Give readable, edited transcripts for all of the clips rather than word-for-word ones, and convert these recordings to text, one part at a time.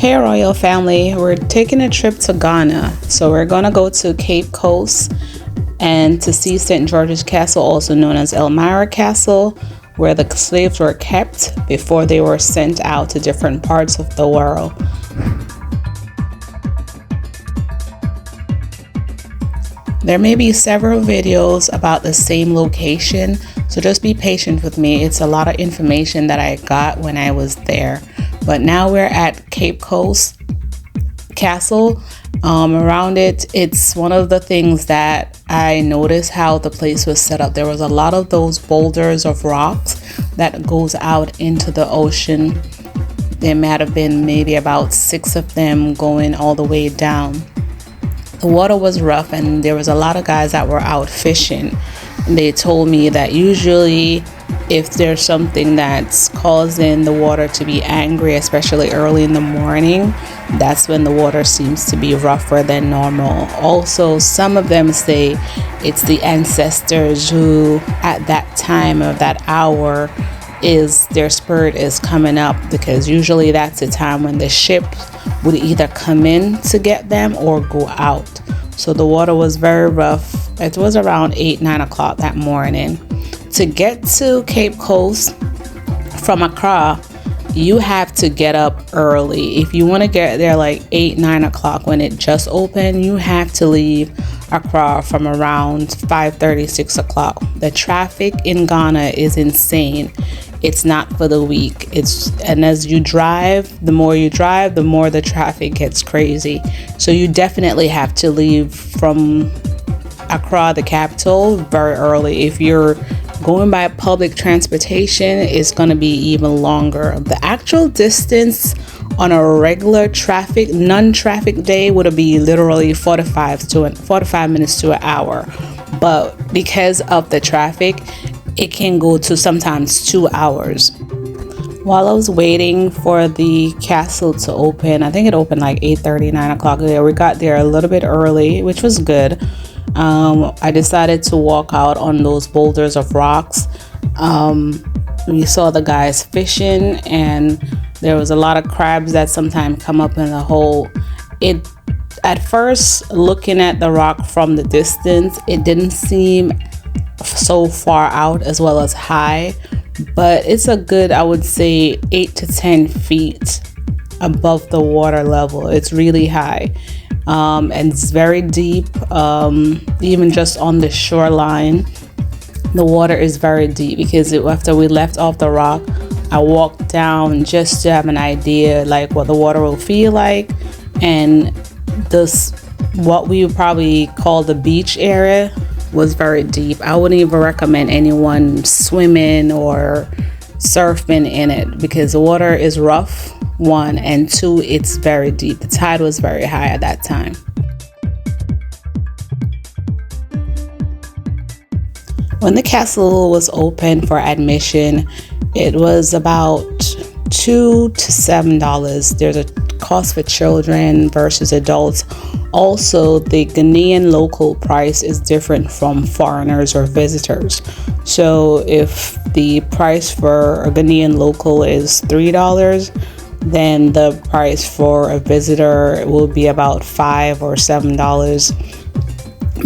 Hey Royal Family, we're taking a trip to Ghana. So we're gonna go to Cape Coast and to see St. George's Castle, also known as Elmina Castle, where the slaves were kept before they were sent out to different parts of the world. There may be several videos about the same location, so just be patient with me. It's a lot of information that I got when I was there. But now we're at Cape Coast Castle. Around it, it's one of the things that I noticed how the place was set up. There was a lot of those boulders of rocks that goes out into the ocean. There might have been maybe about 6 of them going all the way down. The water was rough and there was a lot of guys that were out fishing. They told me that usually if there's something that's causing the water to be angry, especially early in the morning, that's when the water seems to be rougher than normal. Also, some of them say it's the ancestors who at that time of that hour is their spirit is coming up, because usually that's the time when the ship would either come in to get them or go out. So the water was very rough. It was around 8-9 o'clock that morning. To get to Cape Coast from Accra, you have to get up early. If you want to get there like 8-9 o'clock when it just opened, you have to leave Accra from around 5:30, 6 o'clock. The traffic in Ghana is insane. It's not for the weak. And as you drive, the more the traffic gets crazy. So you definitely have to leave from Accra, the capital, very early. If you're going by public transportation, it's going to be even longer. The actual distance on a regular non-traffic day would be literally 45 minutes to an hour. But because of the traffic, it can go to sometimes 2 hours. While I was waiting for the castle to open, I think it opened like 8:30, 9 o'clock. We got there a little bit early, which was good. I decided to walk out on those boulders of rocks. We saw the guys fishing, and there was a lot of crabs that sometimes come up in the hole. At first, looking at the rock from the distance, it didn't seem so far out as well as high, but it's a good, I would say, 8 to 10 feet above the water level. It's really high. And it's very deep. Even just on the shoreline, the water is very deep, because after we left off the rock, I walked down just to have an idea like what the water will feel like. And what we would probably call the beach area was very deep. I wouldn't even recommend anyone swimming or surfing in it, because the water is rough, 1, and 2, it's very deep. The tide was very high at that time. When the castle was open for admission, it was about $2 to $7. There's a cost for children versus adults. Also, the Ghanaian local price is different from foreigners or visitors. So if the price for a Ghanaian local is $3, then the price for a visitor will be about $5 or $7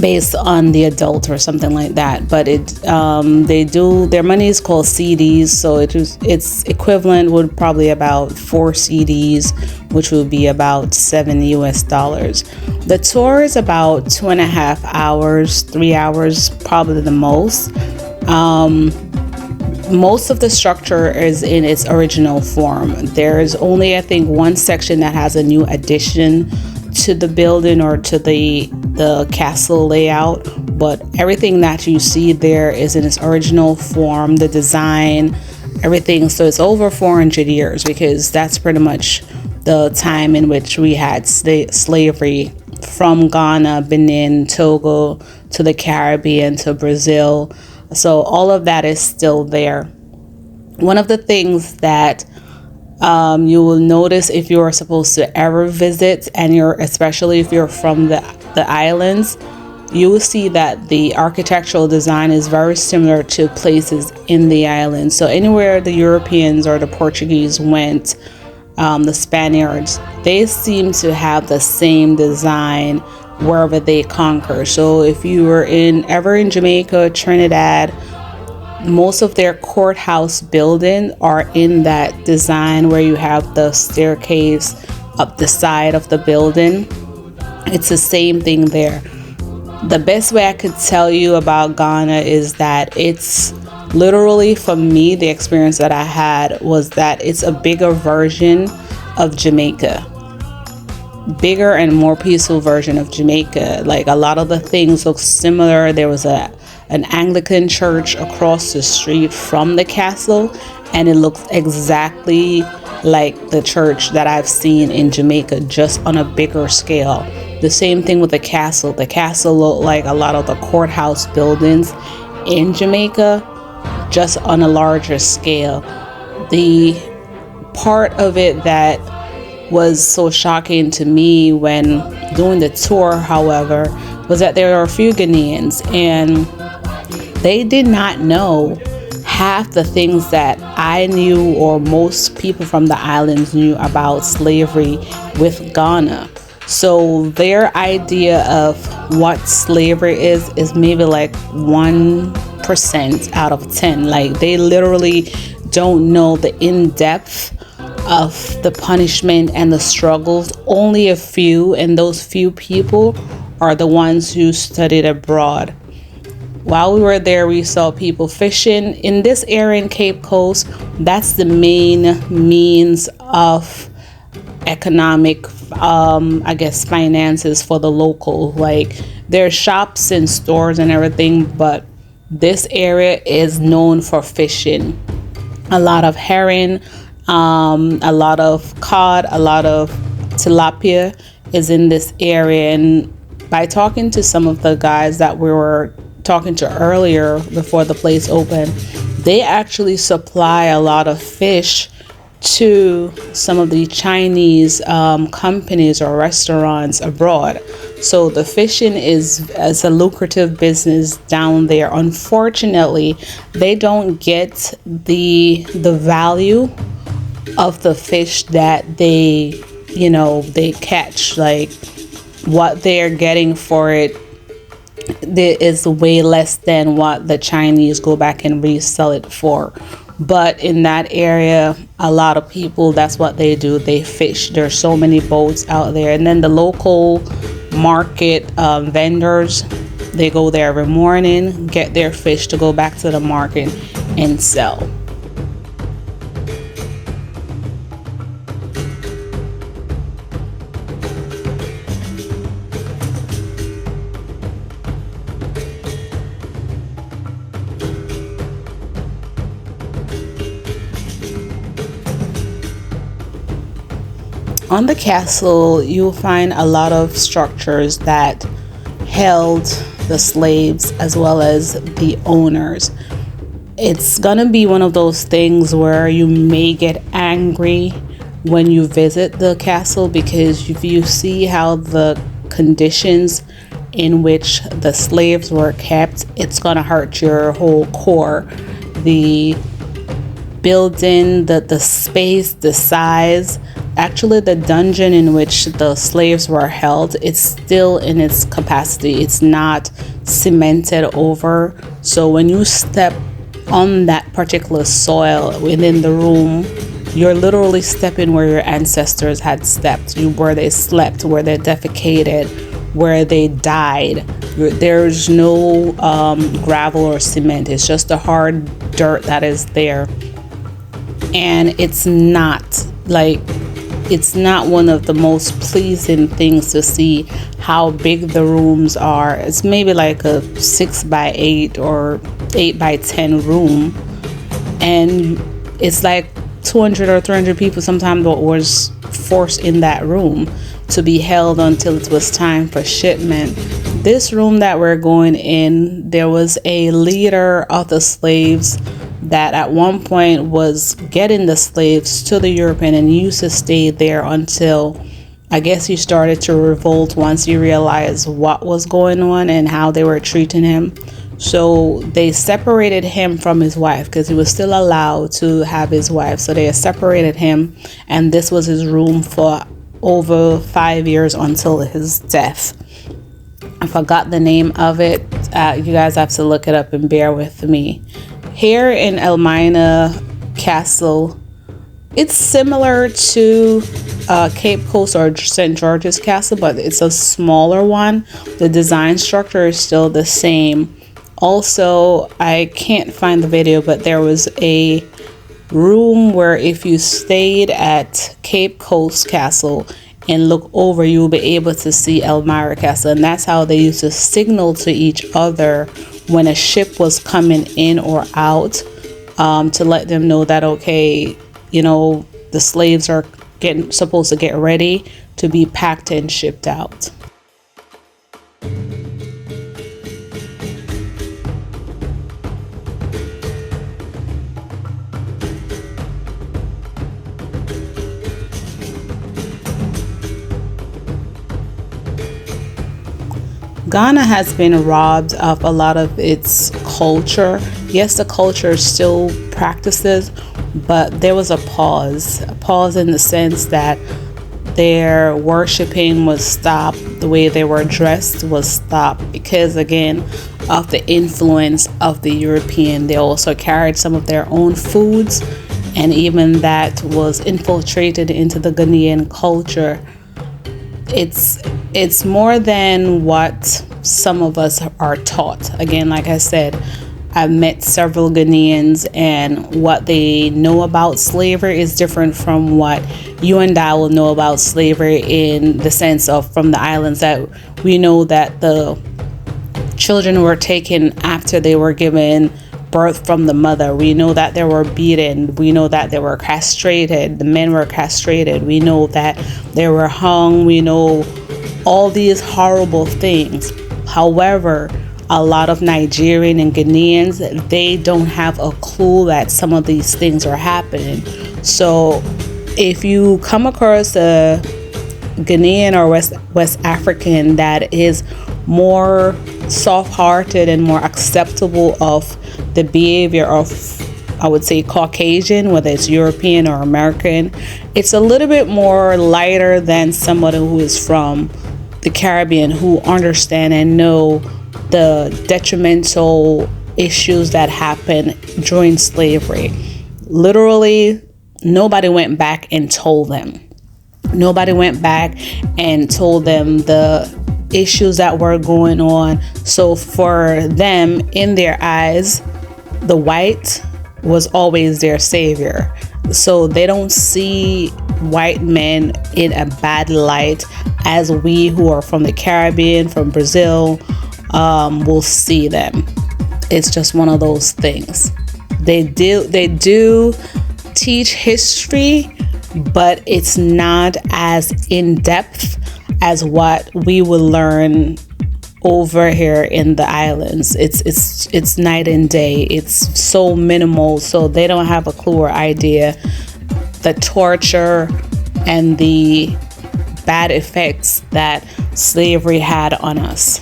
based on the adult or something like that. But their money is called CDs, so its equivalent would probably about 4 CDs, which would be about $7 US. The tour is about 2.5 hours, 3 hours, probably the most. Most of the structure is in its original form. There's only, I think, one section that has a new addition to the building or to the castle layout, but everything that you see there is in its original form, the design, everything. So it's over 400 years, because that's pretty much the time in which we had slavery from Ghana, Benin, Togo, to the Caribbean, to Brazil. So all of that is still there. One of the things that you will notice if you are supposed to ever visit, and especially if you're from the islands, you will see that the architectural design is very similar to places in the islands. So anywhere the Europeans or the Portuguese went, the Spaniards, they seem to have the same design wherever they conquer. So if you were ever in Jamaica, Trinidad, most of their courthouse buildings are in that design where you have the staircase up the side of the building. It's the same thing there. The best way I could tell you about Ghana is that it's literally, for me, the experience that I had was that it's a bigger version of Jamaica. Bigger and more peaceful version of Jamaica. Like, a lot of the things look similar. There was an Anglican church across the street from the castle, and it looks exactly like the church that I've seen in Jamaica, just on a bigger scale. The same thing with the castle. The castle looked like a lot of the courthouse buildings in Jamaica, just on a larger scale. The part of it that was so shocking to me when doing the tour, however, was that there were a few Ghanaians, and they did not know half the things that I knew, or most people from the islands knew, about slavery with Ghana. So their idea of what slavery is maybe like 1% out of 10. Like, they literally don't know the in-depth of the punishment and the struggles. Only a few, and those few people are the ones who studied abroad. While we were there, we saw people fishing in this area in Cape Coast. That's the main means of economic, finances for the local. Like, there are shops and stores and everything, but this area is known for fishing. A lot of herring, a lot of cod, a lot of tilapia is in this area. And by talking to some of the guys that we were talking to earlier before the place opened, they actually supply a lot of fish to some of the Chinese companies or restaurants abroad. So the fishing is a lucrative business down there. Unfortunately, they don't get the value of the fish that they catch. Like, what they're getting for it is way less than what the Chinese go back and resell it for. But in that area, a lot of people, that's what they do. They fish. There's so many boats out there. And then the local market vendors, they go there every morning, get their fish to go back to the market and sell. On the castle, you'll find a lot of structures that held the slaves as well as the owners. It's gonna be one of those things where you may get angry when you visit the castle, because if you see how the conditions in which the slaves were kept, it's gonna hurt your whole core. The building, the space, the size. Actually, the dungeon in which the slaves were held, it's still in its capacity. It's not cemented over. So when you step on that particular soil within the room, you're literally stepping where your ancestors had stepped, where they slept, where they defecated, where they died. There's no gravel or cement. It's just the hard dirt that is there. And it's not one of the most pleasing things to see how big the rooms are. It's maybe like a 6x8 or 8x10 room, and it's like 200 or 300 people sometimes was forced in that room to be held until it was time for shipment. This room that we're going in, there was a leader of the slaves that at one point was getting the slaves to the European, and he used to stay there until I guess he started to revolt once he realized what was going on and how they were treating him. So they separated him from his wife because he was still allowed to have his wife. So they separated him, and this was his room for over 5 years until his death. I forgot the name of it. You guys have to look it up and bear with me. Here in Elmina Castle, it's similar to Cape Coast or St. George's Castle, but it's a smaller one. The design structure is still the same. Also, I can't find the video, but there was a room where if you stayed at Cape Coast Castle and look over, you'll be able to see Elmina Castle. And that's how they used to signal to each other when a ship was coming in or out, to let them know that, okay, you know, the slaves are supposed to get ready to be packed and shipped out. Ghana has been robbed of a lot of its culture. Yes, the culture still practices, but there was a pause in the sense that their worshiping was stopped. The way they were dressed was stopped because, again, of the influence of the European. They also carried some of their own foods, and even that was infiltrated into the Ghanaian culture. It's more than what some of us are taught. Again, like I said, I've met several Ghanaians, and what they know about slavery is different from what you and I will know about slavery, in the sense of from the islands, that we know that the children were taken after they were given birth from the mother. We know that they were beaten. We know that they were castrated. The men were castrated. We know that they were hung. We know all these horrible things. However, a lot of Nigerian and Ghanaians, they don't have a clue that some of these things are happening. So if you come across a Ghanaian or West African that is more soft-hearted and more acceptable of the behavior of, I would say, Caucasian, whether it's European or American, it's a little bit more lighter than somebody who is from the Caribbean, who understand and know the detrimental issues that happened during slavery. Literally, nobody went back and told them. Nobody went back and told them the issues that were going on. So for them, in their eyes, the white was always their savior. So they don't see white men in a bad light as we who are from the Caribbean, from Brazil, will see them. It's just one of those things. They do teach history, but it's not as in depth as what we will learn over here in the islands. It's night and day. It's so minimal, so they don't have a clue or idea the torture and the bad effects that slavery had on us.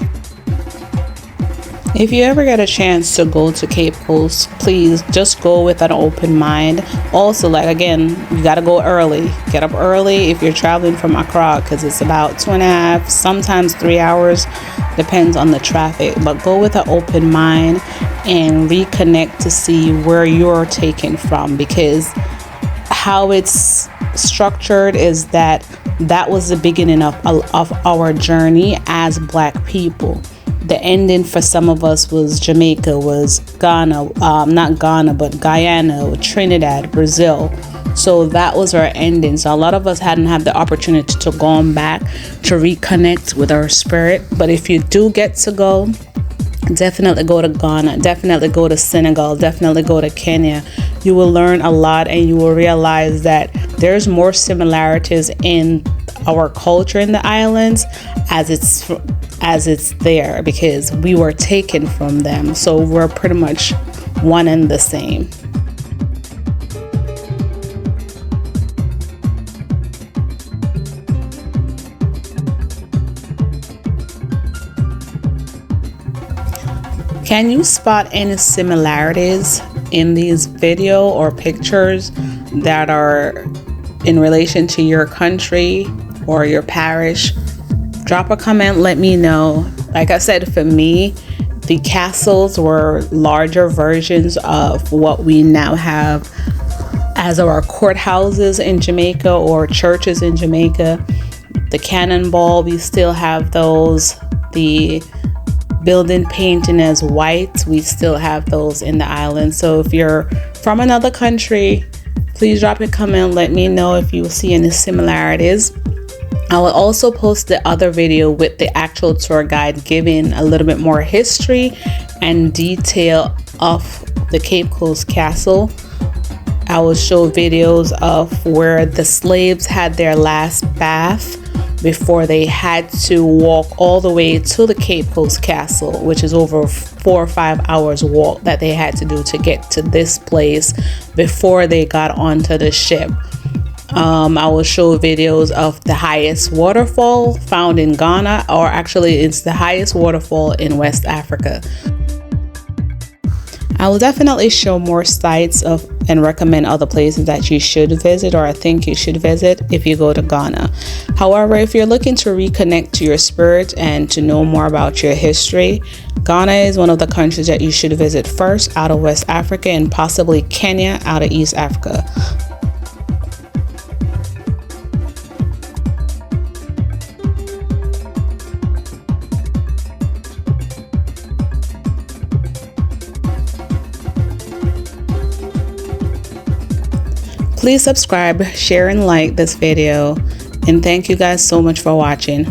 If you ever get a chance to go to Cape Coast, please just go with an open mind. Also, like, again, you got to go early. Get up early if you're traveling from Accra, because it's about 2.5, sometimes 3 hours, depends on the traffic. But go with an open mind and reconnect to see where you're taken from, because how it's structured is that was the beginning of our journey as Black people. The ending for some of us was Jamaica, was Ghana, not Ghana, but Guyana, Trinidad, Brazil. So that was our ending. So a lot of us hadn't had the opportunity to go on back to reconnect with our spirit. But if you do get to go, definitely go to Ghana, definitely go to Senegal, definitely go to Kenya. You will learn a lot, and you will realize that there's more similarities in our culture in the islands as it's there, because we were taken from them. So we're pretty much one and the same. Can you spot any similarities in these video or pictures that are in relation to your country or your parish? Drop a comment, let me know. Like I said, for me, the castles were larger versions of what we now have as our courthouses in Jamaica or churches in Jamaica. The cannonball, we still have those. The building painting as white, we still have those in the island. So if you're from another country, please drop a comment, let me know if you see any similarities. I will also post the other video with the actual tour guide giving a little bit more history and detail of the Cape Coast Castle. I will show videos of where the slaves had their last bath before they had to walk all the way to the Cape Coast Castle, which is over 4 or 5 hours walk that they had to do to get to this place before they got onto the ship. I will show videos of the highest waterfall found in Ghana, or actually it's the highest waterfall in West Africa. I will definitely show more sites of and recommend other places that you should visit, or I think you should visit if you go to Ghana. However, if you're looking to reconnect to your spirit and to know more about your history, Ghana is one of the countries that you should visit first out of West Africa, and possibly Kenya out of East Africa. Please subscribe, share, and like this video. And thank you guys so much for watching.